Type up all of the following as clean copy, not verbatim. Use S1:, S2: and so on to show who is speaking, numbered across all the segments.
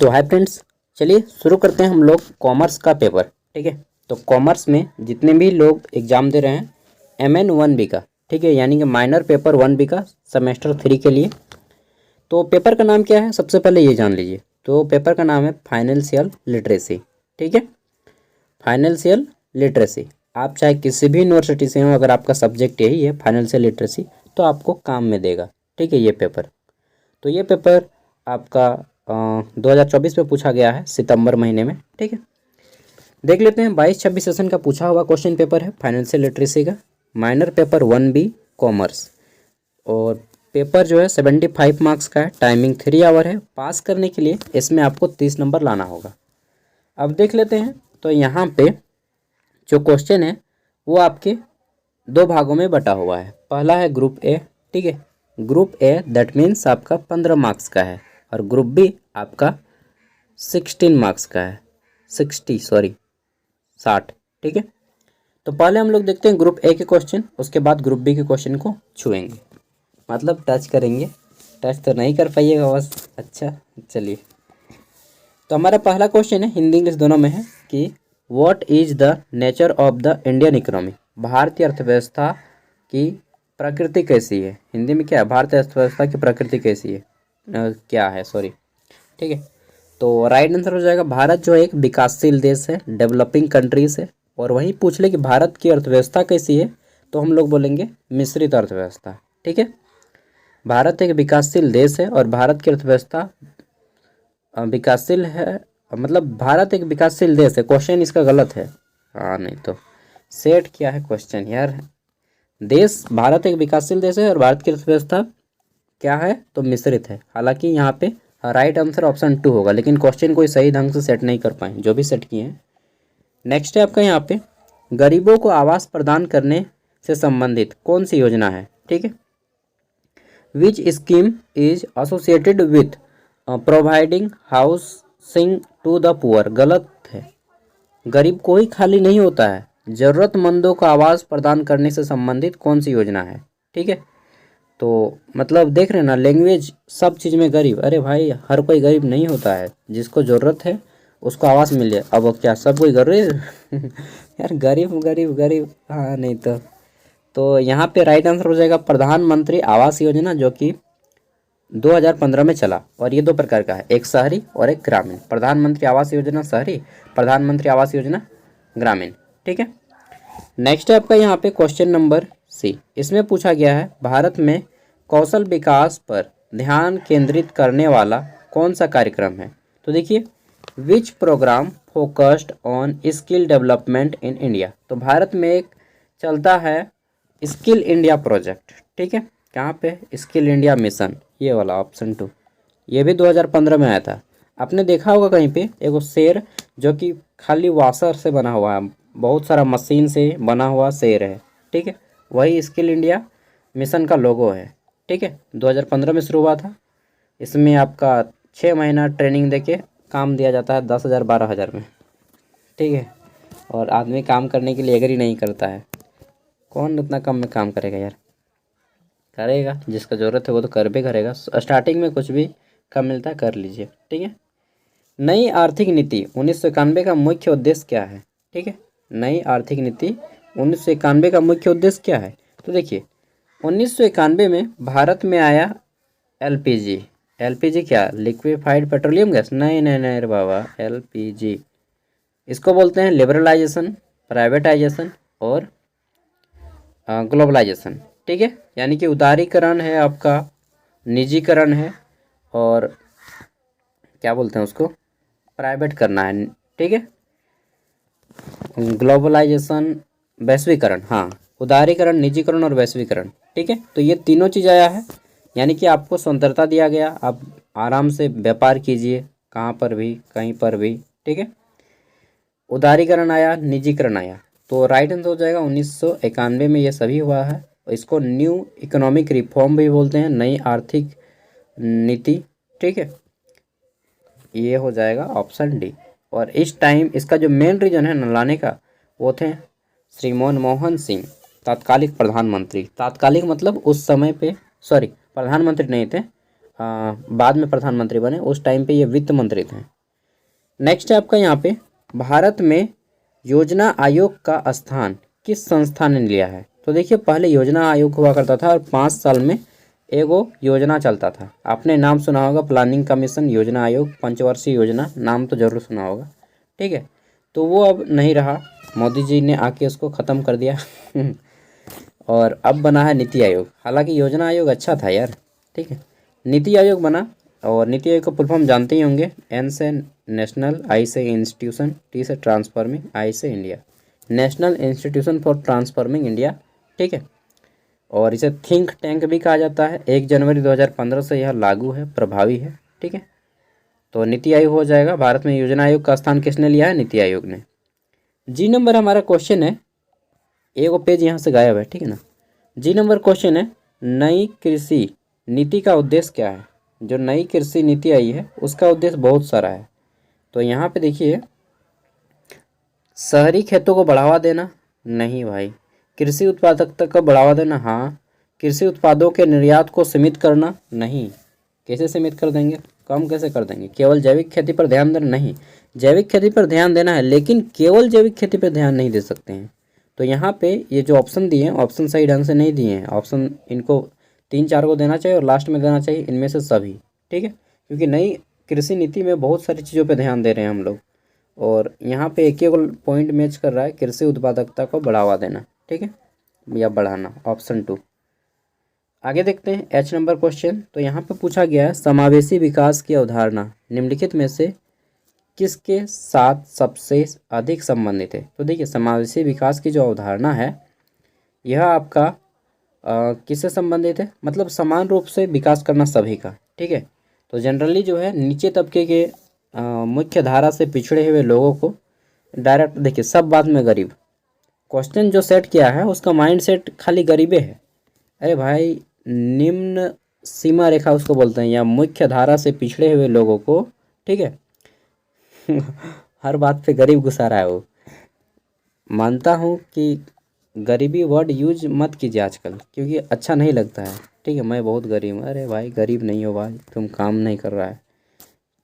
S1: तो hi friends, चलिए शुरू करते हैं हम लोग कॉमर्स का पेपर। ठीक है, तो कॉमर्स में जितने भी लोग एग्ज़ाम दे रहे हैं MN 1B का, ठीक है, यानी कि माइनर पेपर 1B का सेमेस्टर 3 के लिए। तो पेपर का नाम क्या है, सबसे पहले ये जान लीजिए। तो पेपर का नाम है फाइनेंशियल लिटरेसी। ठीक है, फाइनेंशियल लिटरेसी। आप चाहे किसी भी यूनिवर्सिटी से हो, अगर आपका सब्जेक्ट यही है फाइनेंशियल लिटरेसी, तो आपको काम में देगा। ठीक है, ये पेपर, तो ये पेपर आपका 2024 में पूछा गया है सितंबर महीने में। ठीक है, देख लेते हैं। 22-26 सेशन का पूछा हुआ क्वेश्चन पेपर है फाइनेंशियल लिटरेसी का, माइनर पेपर 1B कॉमर्स। और पेपर जो है 75 मार्क्स का है, टाइमिंग 3 आवर है। पास करने के लिए इसमें आपको 30 नंबर लाना होगा। अब देख लेते हैं, तो यहाँ पे जो क्वेश्चन है वो आपके दो भागों में बटा हुआ है। पहला है ग्रुप ए। ठीक है, ग्रुप ए दैट मीन्स आपका 15 मार्क्स का है, और ग्रुप बी आपका 16 मार्क्स का है, 60। ठीक है, तो पहले हम लोग देखते हैं ग्रुप ए के क्वेश्चन, उसके बाद ग्रुप बी के क्वेश्चन को छुएंगे, मतलब टच करेंगे। टच तो नहीं कर पाइएगा बस। अच्छा चलिए, तो हमारा पहला क्वेश्चन है, हिंदी इंग्लिश दोनों में है, कि what is the nature of the Indian economy. भारतीय अर्थव्यवस्था की प्रकृति कैसी है। हिंदी में क्या है, भारतीय अर्थव्यवस्था की प्रकृति कैसी है, क्या है, सॉरी। ठीक है, तो राइट आंसर हो जाएगा, भारत जो है एक विकासशील देश है, डेवलपिंग कंट्रीज है। और वहीं पूछ ले कि भारत की अर्थव्यवस्था कैसी है, तो हम लोग बोलेंगे मिश्रित अर्थव्यवस्था। ठीक है, भारत एक विकासशील देश है और भारत की अर्थव्यवस्था विकासशील है, मतलब भारत एक विकासशील देश है। क्वेश्चन इसका गलत है, हाँ नहीं तो सेट किया है क्वेश्चन यार। देश भारत एक विकासशील देश है और भारत की अर्थव्यवस्था क्या है, तो मिश्रित है। हालांकि यहाँ पे राइट आंसर ऑप्शन 2 होगा, लेकिन क्वेश्चन कोई सही ढंग से सेट नहीं कर पाए जो भी सेट किए हैं। नेक्स्ट है आपका यहाँ पे, गरीबों को आवास प्रदान करने से संबंधित कौन सी योजना है। ठीक है, which scheme is associated with providing housing to the poor. गलत है, गरीब कोई खाली नहीं होता है, ज़रूरतमंदों को आवास प्रदान करने से संबंधित कौन सी योजना है। ठीक है, तो मतलब देख रहे हैं ना, लैंग्वेज सब चीज़ में गरीब। अरे भाई, हर कोई गरीब नहीं होता है, जिसको ज़रूरत है उसको आवास मिल जाए। अब क्या सब कोई गरीब यार, गरीब गरीब गरीब, हाँ नहीं तो यहाँ पे राइट आंसर हो जाएगा प्रधानमंत्री आवास योजना, जो कि 2015 में चला। और ये दो प्रकार का है, एक शहरी और एक ग्रामीण। प्रधानमंत्री आवास योजना शहरी, प्रधानमंत्री आवास योजना ग्रामीण। ठीक है, नेक्स्ट है आपका यहाँ पे क्वेश्चन नंबर सी। इसमें पूछा गया है, भारत में कौशल विकास पर ध्यान केंद्रित करने वाला कौन सा कार्यक्रम है। तो देखिए, विच programme focused on skill development in India. तो भारत में एक चलता है स्किल इंडिया प्रोजेक्ट। ठीक है, कहाँ पे, स्किल इंडिया मिशन, ये वाला ऑप्शन 2। ये भी 2015 में आया था। आपने देखा होगा कहीं पे एक शेर जो कि खाली वाशर से बना हुआ है, बहुत सारा मशीन से बना हुआ शेर है। ठीक है, वही स्किल इंडिया मिशन का लोगो है। ठीक है, 2015 में शुरू हुआ था। इसमें आपका 6 महीना ट्रेनिंग देके काम दिया जाता है 10,000 12,000 में। ठीक है, और आदमी काम करने के लिए एग्री नहीं करता है। कौन उतना कम में काम करेगा यार, करेगा जिसका ज़रूरत है वो तो कर भी करेगा। स्टार्टिंग में कुछ भी कम मिलता है, कर लीजिए। ठीक है, नई आर्थिक नीति 1991 का मुख्य उद्देश्य क्या है। ठीक है, नई आर्थिक नीति 1991 का मुख्य उद्देश्य क्या है। तो देखिए, 1991 में भारत में आया LPG। LPG क्या, लिक्विफाइड पेट्रोलियम गैस, नहीं नहीं नहीं रे बाबा, LPG इसको बोलते हैं लिबरलाइजेशन, प्राइवेटाइजेशन और ग्लोबलाइजेशन। ठीक है, यानी कि उदारीकरण है आपका, निजीकरण है, और क्या बोलते हैं उसको, प्राइवेट करना है। ठीक है, ग्लोबलाइजेशन, वैश्वीकरण, हाँ, उदारीकरण, निजीकरण और वैश्वीकरण। ठीक है, तो ये तीनों चीज़ आया है, यानी कि आपको स्वतंत्रता दिया गया, आप आराम से व्यापार कीजिए कहाँ पर भी, कहीं पर भी। ठीक है, उदारीकरण आया, निजीकरण आया, तो राइट आंसर हो जाएगा 1991 में ये सभी हुआ है। इसको न्यू इकोनॉमिक रिफॉर्म भी बोलते हैं, नई आर्थिक नीति। ठीक है, ये हो जाएगा ऑप्शन डी। और इस टाइम इसका जो मेन रीजन है न लाने का, वो थे श्री मनमोहन सिंह, तत्कालिक प्रधानमंत्री। तात्कालिक मतलब उस समय पे, सॉरी प्रधानमंत्री नहीं थे, बाद में प्रधानमंत्री बने, उस टाइम पे ये वित्त मंत्री थे। नेक्स्ट है आपका यहाँ पे, भारत में योजना आयोग का स्थान किस संस्था ने लिया है। तो देखिए पहले योजना आयोग हुआ करता था और 5 साल में एगो योजना चलता था। आपने नाम सुना होगा, प्लानिंग कमीशन, योजना आयोग, पंचवर्षीय योजना, नाम तो जरूर सुना होगा। ठीक है, तो वो अब नहीं रहा, मोदी जी ने आके उसको ख़त्म कर दिया और अब बना है नीति आयोग। हालांकि योजना आयोग अच्छा था यार। ठीक है, नीति आयोग बना, और नीति आयोग का फुल फॉर्म जानते ही होंगे, एन से नेशनल, आई से इंस्टीट्यूशन, टी से ट्रांसफॉर्मिंग, आई से India, national institution for transforming India. ठीक है, और इसे थिंक टैंक भी कहा जाता है। 1 जनवरी 2015 से यह लागू है, प्रभावी है। ठीक है, तो नीति आयोग हो जाएगा। भारत में योजना आयोग का स्थान किसने लिया है? नीति आयोग ने। जी नंबर हमारा क्वेश्चन है, एक पेज यहाँ से गायब है। ठीक है ना। जी नंबर क्वेश्चन है, नई कृषि नीति का उद्देश्य क्या है। जो नई कृषि नीति आई है उसका उद्देश्य बहुत सारा है। तो यहाँ पे देखिए, शहरी खेतों को बढ़ावा देना, नहीं भाई। कृषि उत्पादकता को बढ़ावा देना, हाँ। कृषि उत्पादों के निर्यात को सीमित करना, नहीं। कैसे सीमित कर देंगे, कम कैसे कर देंगे। केवल जैविक खेती पर ध्यान देना, नहीं। जैविक खेती पर ध्यान देना है, लेकिन केवल जैविक खेती पर ध्यान नहीं दे सकते हैं। तो यहाँ पे ये जो ऑप्शन दिए हैं, ऑप्शन सही ढंग से नहीं दिए हैं। ऑप्शन इनको 3-4 को देना चाहिए और लास्ट में देना चाहिए इनमें से सभी। ठीक है, क्योंकि नई कृषि नीति में बहुत सारी चीज़ों पे ध्यान दे रहे हैं हम लोग, और यहाँ पे एक ही पॉइंट मैच कर रहा है, कृषि उत्पादकता को बढ़ावा देना। ठीक है, या बढ़ाना, ऑप्शन 2। आगे देखते हैं H नंबर क्वेश्चन। तो यहाँ पे पूछा गया है, समावेशी विकास की अवधारणा निम्नलिखित में से किसके साथ सबसे अधिक संबंधित है। तो देखिए, समावेशी विकास की जो अवधारणा है यह आपका किससे संबंधित है, मतलब समान रूप से विकास करना सभी का। ठीक है, तो जनरली जो है नीचे तबके के मुख्य धारा से पिछड़े हुए लोगों को डायरेक्ट, देखिए सब बात में गरीब, क्वेश्चन जो सेट किया है उसका माइंड सेट खाली गरीबे है। अरे भाई, निम्न सीमा रेखा उसको बोलते हैं, या मुख्य धारा से पिछड़े हुए लोगों को। ठीक है हर बात पे गरीब घुसा रहा है वो। मानता हूँ कि गरीबी वर्ड यूज मत कीजिए आजकल, क्योंकि अच्छा नहीं लगता है। ठीक है, मैं बहुत गरीब हूँ। अरे भाई, गरीब नहीं हो भाई, तुम काम नहीं कर रहा है।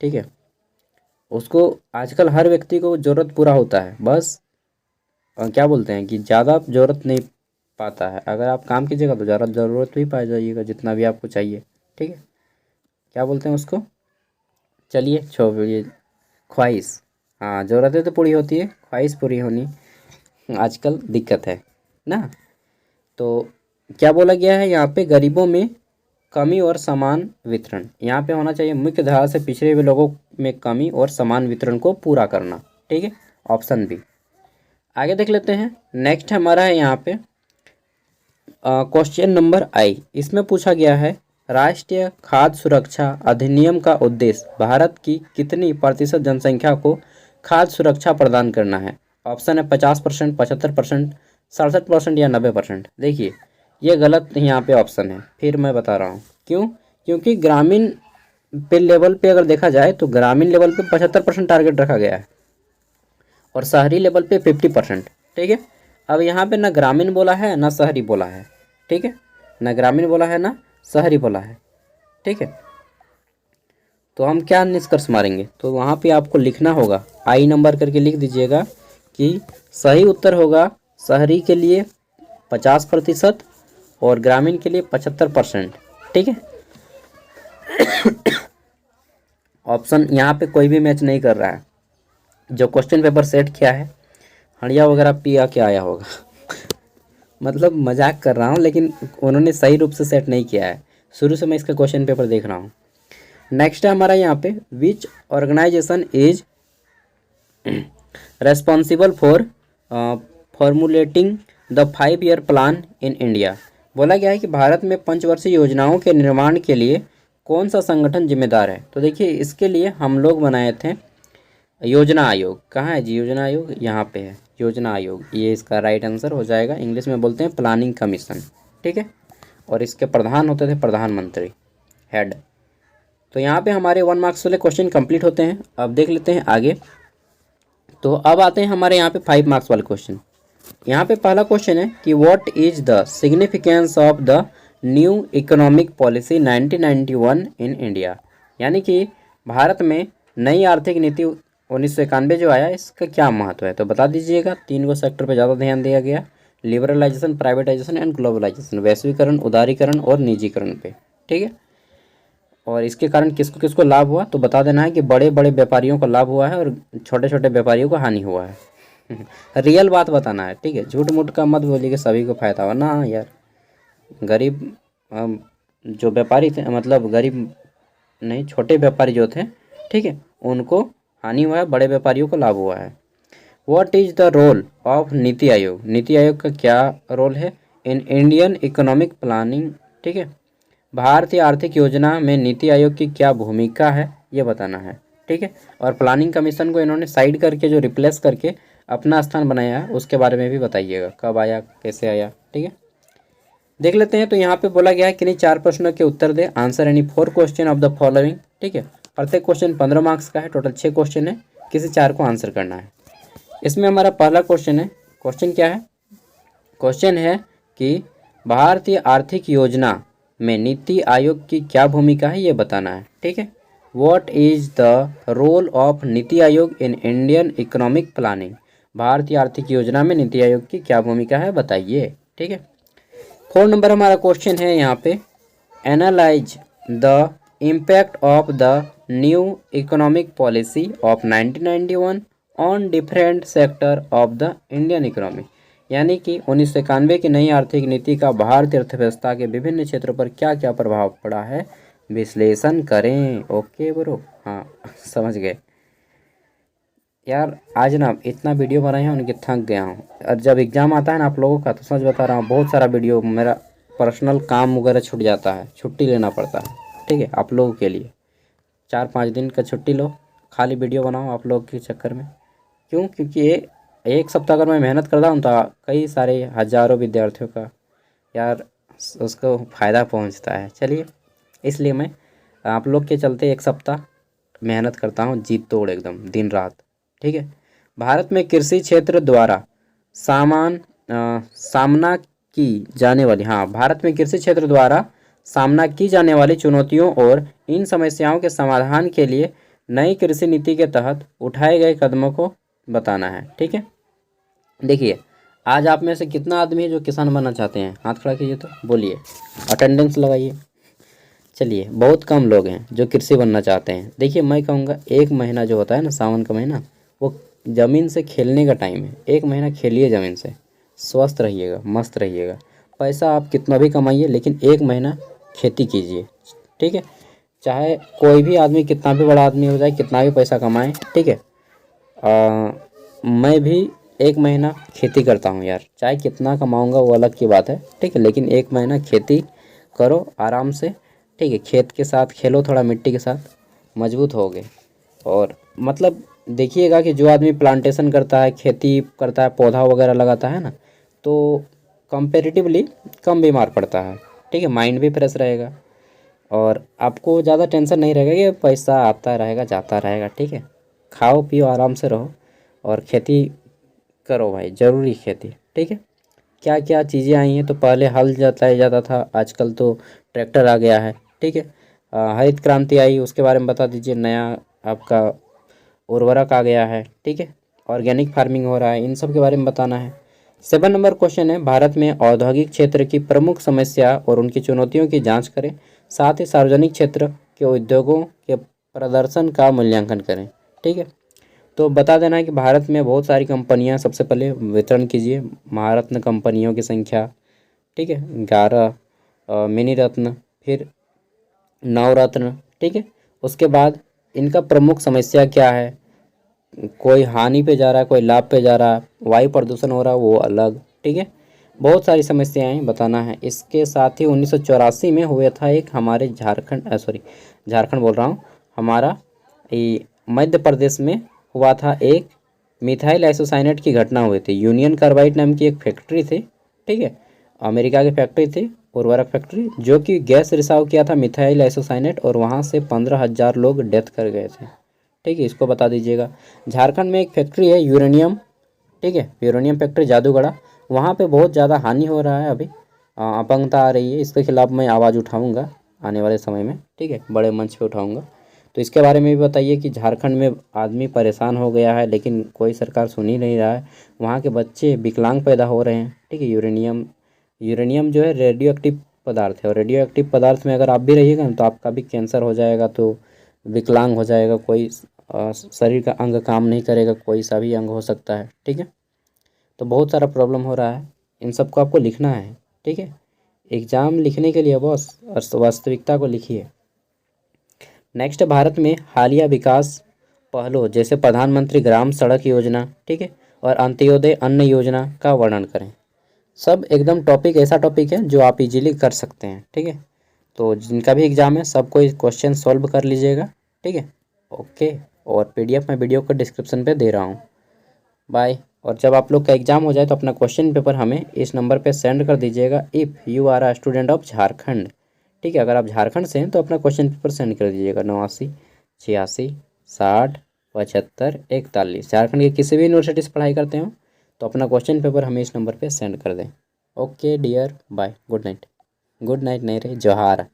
S1: ठीक है, उसको आजकल हर व्यक्ति को ज़रूरत पूरा होता है, बस क्या बोलते हैं कि ज़्यादा ज़रूरत नहीं पाता है। अगर आप काम कीजिएगा तो ज़्यादा ज़रूरत भी पा जाइएगा, जितना भी आपको चाहिए। ठीक है, क्या बोलते हैं उसको, चलिए छोड़िए, ख्वाहिश। हाँ, ज़रूरतें तो पूरी होती है, ख्वाहिश पूरी होनी आजकल दिक्कत है ना। तो क्या बोला गया है यहाँ पे, गरीबों में कमी और समान वितरण। यहाँ पे होना चाहिए मुख्य धारा से पिछड़े हुए लोगों में कमी और समान वितरण को पूरा करना। ठीक है, ऑप्शन बी। आगे देख लेते हैं। नेक्स्ट हमारा है यहाँ पे क्वेश्चन नंबर आई। इसमें पूछा गया है, राष्ट्रीय खाद्य सुरक्षा अधिनियम का उद्देश्य भारत की कितनी प्रतिशत जनसंख्या को खाद्य सुरक्षा प्रदान करना है। ऑप्शन है 50%, 75%, 67% या 90%। देखिए, ये गलत यहाँ पे ऑप्शन है, फिर मैं बता रहा हूँ क्यों। क्योंकि ग्रामीण पे लेवल पे अगर देखा जाए तो ग्रामीण लेवल पे 75% टारगेट रखा गया है और शहरी लेवल पे 50%। ठीक है, अब यहाँ पे ना ग्रामीण बोला है ना शहरी बोला है। ठीक है, ना ग्रामीण बोला है ना शहरी बोला है। ठीक है, तो हम क्या निष्कर्ष मारेंगे, तो वहाँ पे आपको लिखना होगा, आई नंबर करके लिख दीजिएगा कि सही उत्तर होगा शहरी के लिए 50% और ग्रामीण के लिए 75%। ठीक है, ऑप्शन यहाँ पे कोई भी मैच नहीं कर रहा है। जो क्वेश्चन पेपर सेट किया है, हड़िया वगैरह पिया के आया होगा मतलब मजाक कर रहा हूँ, लेकिन उन्होंने सही रूप से सेट नहीं किया है। शुरू से मैं इसका क्वेश्चन पेपर देख रहा हूँ। नेक्स्ट है हमारा यहाँ पे, which organisation is responsible for formulating the 5-year plan in India. बोला गया है कि भारत में पंचवर्षीय योजनाओं के निर्माण के लिए कौन सा संगठन जिम्मेदार है। तो देखिए, इसके लिए हम लोग बनाए थे योजना आयोग। कहाँ है जी योजना आयोग, यहाँ पे है योजना आयोग। ये इसका राइट आंसर हो जाएगा। इंग्लिश में बोलते हैं प्लानिंग कमीशन। ठीक है, और इसके प्रधान होते थे प्रधानमंत्री, हेड। तो यहाँ पे हमारे 1 मार्क्स वाले क्वेश्चन कंप्लीट होते हैं। अब देख लेते हैं आगे। तो अब आते हैं हमारे यहाँ पे 5 मार्क्स वाले क्वेश्चन। यहाँ पे पहला क्वेश्चन है कि what is the significance of the new economic policy 1991 in India, यानी कि भारत में नई आर्थिक नीति 1991 जो आया इसका क्या महत्व है, तो बता दीजिएगा। 3 गो सेक्टर पे ज़्यादा ध्यान दिया गया, लिबरलाइजेशन, प्राइवेटाइजेशन एंड ग्लोबलाइजेशन, वैश्वीकरण, उदारीकरण और निजीकरण पे, ठीक है। और इसके कारण किसको किसको लाभ हुआ, तो बता देना है कि बड़े बड़े व्यापारियों को लाभ हुआ है और छोटे छोटे व्यापारियों को हानि हुआ है। रियल बात बताना है, ठीक है, झूठ मूठ का मत बोलिए कि सभी को फायदा हुआ ना यार। गरीब जो व्यापारी थे, मतलब गरीब नहीं, छोटे व्यापारी जो थे, ठीक है, उनको हानि हुआ है, बड़े व्यापारियों को लाभ हुआ है। What is the role of NITI Aayog, NITI Aayog का क्या रोल है इन इंडियन इकोनॉमिक प्लानिंग, ठीक है। भारतीय आर्थिक योजना में नीति आयोग की क्या भूमिका है ये बताना है, ठीक है। और प्लानिंग कमीशन को इन्होंने साइड करके जो रिप्लेस करके अपना स्थान बनाया है उसके बारे में भी बताइएगा, कब आया, कैसे आया, ठीक है। देख लेते हैं, तो यहाँ पे बोला गया है कि नहीं 4 प्रश्नों के उत्तर दे, answer any 4 question of the following, ठीक है। प्रत्येक क्वेश्चन 15 मार्क्स का है, टोटल 6 क्वेश्चन है, किसी 4 को आंसर करना है। इसमें हमारा पहला क्वेश्चन है, क्वेश्चन क्या है, क्वेश्चन है कि भारतीय आर्थिक योजना में नीति आयोग की क्या भूमिका है ये बताना है, ठीक है। What is the role of NITI Aayog in Indian economic planning, भारतीय आर्थिक योजना में नीति आयोग की क्या भूमिका है बताइए, ठीक है। 4 नंबर हमारा क्वेश्चन है यहाँ पे, analyse the impact of the new economic policy of 1991 on different sector of the Indian economy, यानी कि 1991 की नई आर्थिक नीति का भारतीय अर्थव्यवस्था के विभिन्न क्षेत्रों पर क्या क्या प्रभाव पड़ा है, विश्लेषण करें। ओके ब्रो, हाँ समझ गए यार। आज ना इतना वीडियो बनाए हैं उनके थक गया हूँ, और जब एग्ज़ाम आता है ना आप लोगों का, तो सच बता रहा हूँ बहुत सारा वीडियो, मेरा पर्सनल काम वगैरह छूट जाता है, छुट्टी लेना पड़ता है, ठीक है। आप लोगों के लिए 4-5 दिन का छुट्टी लो, खाली वीडियो बनाओ आप लोग के चक्कर में। क्यों, क्योंकि ये एक सप्ताह अगर मैं मेहनत करता हूँ तो कई सारे हज़ारों विद्यार्थियों का यार उसको फ़ायदा पहुँचता है। चलिए, इसलिए मैं आप लोग के चलते एक सप्ताह मेहनत करता हूँ, जीत तोड़ एकदम दिन रात, ठीक है। भारत में कृषि क्षेत्र द्वारा सामना की जाने वाली, हाँ, भारत में कृषि क्षेत्र द्वारा सामना की जाने वाली चुनौतियों और इन समस्याओं के समाधान के लिए नई कृषि नीति के तहत उठाए गए कदमों को बताना है, ठीक है। देखिए, आज आप में से कितना आदमी है जो किसान बनना चाहते हैं, हाथ खड़ा कीजिए तो बोलिए, अटेंडेंस लगाइए। चलिए, बहुत कम लोग हैं जो कृषि बनना चाहते हैं। देखिए, मैं कहूँगा 1 महीना जो होता है ना, सावन का महीना, वो ज़मीन से खेलने का टाइम है। 1 महीना खेलिए ज़मीन से, स्वस्थ रहिएगा, मस्त रहिएगा। पैसा आप कितना भी कमाइए, लेकिन 1 महीना खेती कीजिए, ठीक है। चाहे कोई भी आदमी कितना भी बड़ा आदमी हो जाए, कितना भी पैसा कमाए, ठीक है। मैं भी 1 महीना खेती करता हूँ यार, चाहे कितना कमाऊँगा वो अलग की बात है, ठीक है, लेकिन 1 महीना खेती करो आराम से, ठीक है। खेत के साथ खेलो, थोड़ा मिट्टी के साथ, मजबूत होगे। और मतलब देखिएगा कि जो आदमी प्लांटेशन करता है, खेती करता है, पौधा वगैरह लगाता है ना, तो कंपेरेटिवली कम बीमार पड़ता है, ठीक है। माइंड भी फ्रेश रहेगा और आपको ज़्यादा टेंशन नहीं रहेगा कि पैसा आता रहेगा जाता रहेगा, ठीक है। खाओ पियो आराम से रहो और खेती करो भाई, ज़रूरी खेती, ठीक है। क्या क्या चीज़ें आई हैं, तो पहले हल जोताया जाता था, आजकल तो ट्रैक्टर आ गया है, ठीक है। हरित क्रांति आई, उसके बारे में बता दीजिए। नया आपका उर्वरक आ गया है, ठीक है। ऑर्गेनिक फार्मिंग हो रहा है, इन सब के बारे में बताना है। 7 नंबर क्वेश्चन है, भारत में औद्योगिक क्षेत्र की प्रमुख समस्या और उनकी चुनौतियों की जांच करें, साथ ही सार्वजनिक क्षेत्र के उद्योगों के प्रदर्शन का मूल्यांकन करें, ठीक है। तो बता देना है कि भारत में बहुत सारी कंपनियां, सबसे पहले वितरण कीजिए महारत्न कंपनियों की संख्या, ठीक है, 11, मिनी रत्न, फिर नवरत्न, ठीक है। उसके बाद इनका प्रमुख समस्या क्या है, कोई हानि पे जा रहा है, कोई लाभ पे जा रहा है, वायु प्रदूषण हो रहा है वो अलग, ठीक है। बहुत सारी समस्याएं बताना है। इसके साथ ही 1984 में हुआ था एक हमारे झारखंड बोल रहा हूँ, हमारा ये मध्य प्रदेश में हुआ था एक मिथाइल आइसोसाइनेट की घटना हुई थी। यूनियन कार्बाइड नाम की एक फैक्ट्री थी, ठीक है, अमेरिका की फैक्ट्री थी, उर्वरक फैक्ट्री, जो कि गैस रिसाव किया था मिथाइल आइसोसाइनेट, और वहाँ से 15,000 लोग डेथ कर गए थे, ठीक है। इसको बता दीजिएगा। झारखंड में एक फैक्ट्री है यूरेनियम, ठीक है, यूरेनियम फैक्ट्री जादूगढ़ा, वहाँ पे बहुत ज़्यादा हानि हो रहा है अभी, अपंगता आ रही है, इसके खिलाफ़ मैं आवाज़ उठाऊंगा आने वाले समय में, ठीक है, बड़े मंच पे उठाऊंगा। तो इसके बारे में भी बताइए कि झारखंड में आदमी परेशान हो गया है लेकिन कोई सरकार सुन ही नहीं रहा है, वहाँ के बच्चे विकलांग पैदा हो रहे हैं, ठीक है। यूरेनियम यूरेनियम जो है रेडियो एक्टिव पदार्थ है, और रेडियो एक्टिव पदार्थ में अगर आप भी रहिएगा ना तो आपका भी कैंसर हो जाएगा, तो विकलांग हो जाएगा, कोई शरीर का अंग काम नहीं करेगा, कोई सा भी अंग हो सकता है, ठीक है। तो बहुत सारा प्रॉब्लम हो रहा है, इन सबको आपको लिखना है, ठीक है। एग्ज़ाम लिखने के लिए बॉस और वास्तविकता को लिखिए। नेक्स्ट, भारत में हालिया विकास पहलों जैसे प्रधानमंत्री ग्राम सड़क योजना, ठीक है, और अंत्योदय अन्न योजना का वर्णन करें। सब एकदम टॉपिक ऐसा टॉपिक है जो आप इजीली कर सकते हैं, ठीक है। तो जिनका भी एग्ज़ाम है सब कोई क्वेश्चन सॉल्व कर लीजिएगा, ठीक है। ओके, और पीडीएफ मैं वीडियो को डिस्क्रिप्शन पे दे रहा हूँ। बाय। और जब आप लोग का एग्ज़ाम हो जाए तो अपना क्वेश्चन पेपर हमें इस नंबर पे सेंड कर दीजिएगा, if you are a student of Jharkhand, ठीक है। अगर आप झारखंड से हैं तो अपना क्वेश्चन पेपर सेंड कर दीजिएगा 89 86 60 75 41। झारखंड के किसी भी यूनिवर्सिटी से पढ़ाई करते हो तो अपना क्वेश्चन पेपर हमें इस नंबर पे सेंड कर दें। Okay dear, bye, good night. Good night नहीं रे, जोहार।